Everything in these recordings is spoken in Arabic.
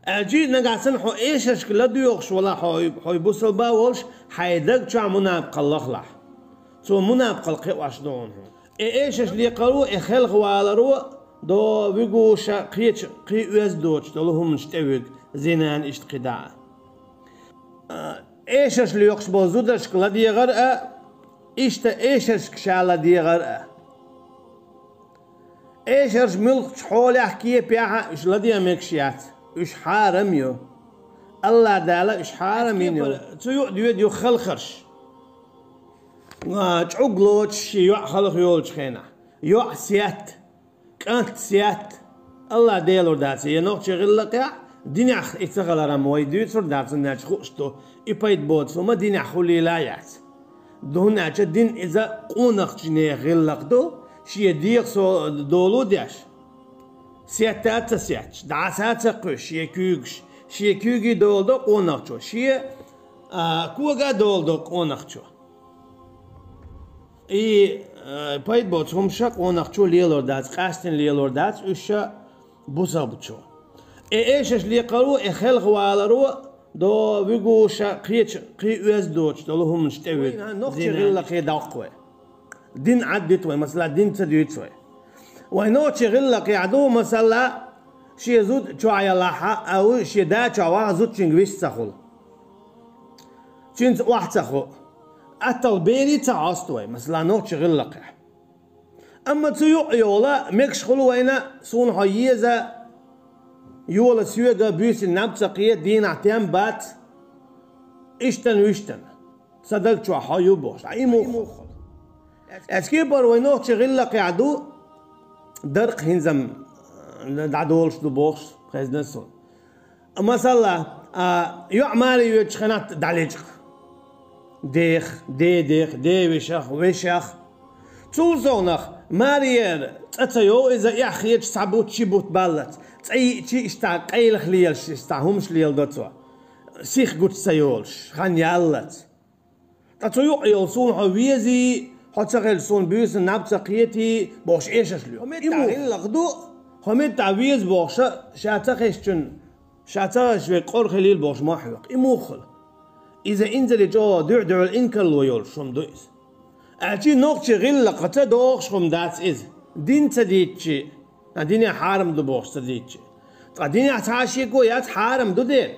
أجي نقاسن حو إيش كلا ديوخش ولا حو بوصل باولش حيدق شو منافق الله لح سو منافق القواش دون إيش اللي قالوا إخلق والرو دو بيجوش قي دوتش دلهم نشتويق زينان اشتقداء إيش اللي يخش بوزودش كلا ديغر إيش كشالة ديغر إيش ملك حول أحكي بيها إيش لدي مكشيات إيش حارم يو الله دالا إيش حارم يو تيو ديو خلخرش تعقلوش يو خلخ يولش خينا يو سيات كانت سيات الله ديلو داتي ينوخ غلق يا دنيا اتغل رموي ديوتر داتي ناج خوشتو إبايت بوت فما دنيا خولي لايات دونا دين إذا قونخ جنيه غلق دو شي ديق سو دولو دياش سياتات سياتش دعسات قش شي كوغي دولدو قونخشو شي كوغا دولدو قونخشو اي بايت بوت همشا قونخشو ليلور دات قاستن ليلور دات وشا بوزابچو ايش اللي قالوا اخلق والرو دو بيجوش قي دوتش دلهم نشتوي نوختي غير قي داقوي دين عدتوي مثلا دين تديتوي وينوتش غير قي عدو مثلا شي زود شو عيلاها او شي دا شو زود تشنغويش تخول تشنت واحد تخو التلبيري تعاستوي مثلا نوتش غير قي اما تيو يولا ميكش خلو وينا سون هيزا يولا سيوغا بيس النبسقية دين اعتيام بات اشتن ويشتن صدق شو حيو بوش اي موخل اسكي بروينوخ شغل قعدو درق هنزم دعدولش دو بوش خزنسون مثلا يعمالي يتشخنات داليجخ دي وشخ تولزونخ مارير تتيو اذا يحيج صعبوت شيبوت بالت تي اشتا قيل خليلش استاهمش ليل دوتوا سيخ قلت سيولش خان يالت تتيو يلسون هويزي حتشغل سون بيوس نبتقيتي بوش ايشش ليو همت لغدو همت تعويز بوش شاتخشتن شاتخش بقول خليل بوش محوق اموخل اذا انزل جو دعدع الانكل ويولشون دويس أجي نقطة غلة قطع دوخشهم دات إز دين تديتشي دين حارم دو بوخش تديتشي دين عتاشي قويات حارم دو دير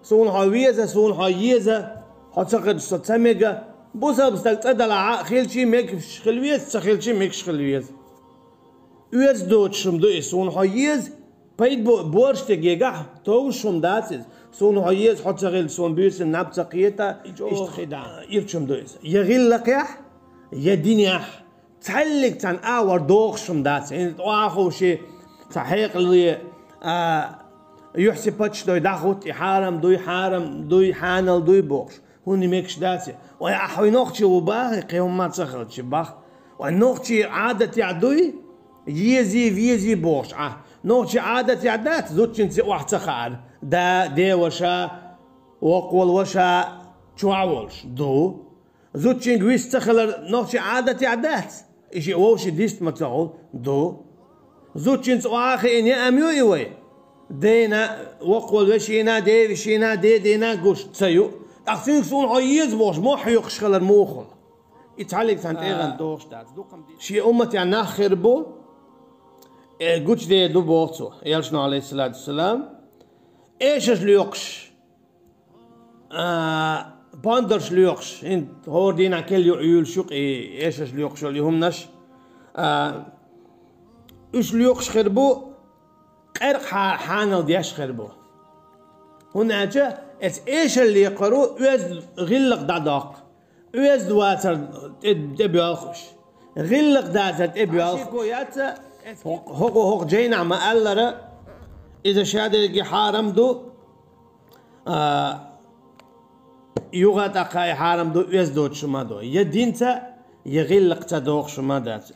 سون هاويزة سون هايزة هتسقط ستسميجا بوسا بستك تدلع خيلشي ميكش خلويز تخيلشي ميكش خلويز ويز دوتشم دو إز سون هايز بايد بورش تجيجا توشم دات إز سون هايز هتسقط سون بيس النب تقيتا إشتخدا يرشم دو إز يغل لقيح يا دنيا تعلق تن اور دوخشم دات ان واخو شي تحقيق اللي يحسبتش دوي داخوت حارم دوي حانل دوي بوخش هوني ميكش داتي ويا احوي نوختي وباغي قيوم ما تسخلتش باخ ونوختي عادتي عدوي يزي بوخش نوختي عادتي عدات زوتش انت واحد تخار دا دي وشا وقول وشا تشواولش دو زوتشينغ ويستخلر نوشي عادتي عادات إشي ووشي ديست ما تقول دو زوتشينز واخي إني أميو إيوي دينا وقول وشينا دي وشينا دينا قوش تسيو أختيك سون عيز بوش مو حيوخش خلر موخل يتعلق سانت إيغان دوش دات شي أمتي عن ناخر بو قوش دي دو بوغتو يالشنو عليه الصلاة والسلام إيشش ليوقش باندرش ليوقش انت هور دينا كل يقول شوق ايشش ليوقش اللي همناش ايش ليوقش خربو قرق حانل دياش خربو هنا جا ايش اللي يقرو اوز غلق داداق اوز دواتر تبيالخش غلق داداق تبيالخش هوق جينا ما ألرا اذا شادر حارم دو يغات أقاي حارم دو يزدوت شما دو يدينتا يغلق تدوخ شما دات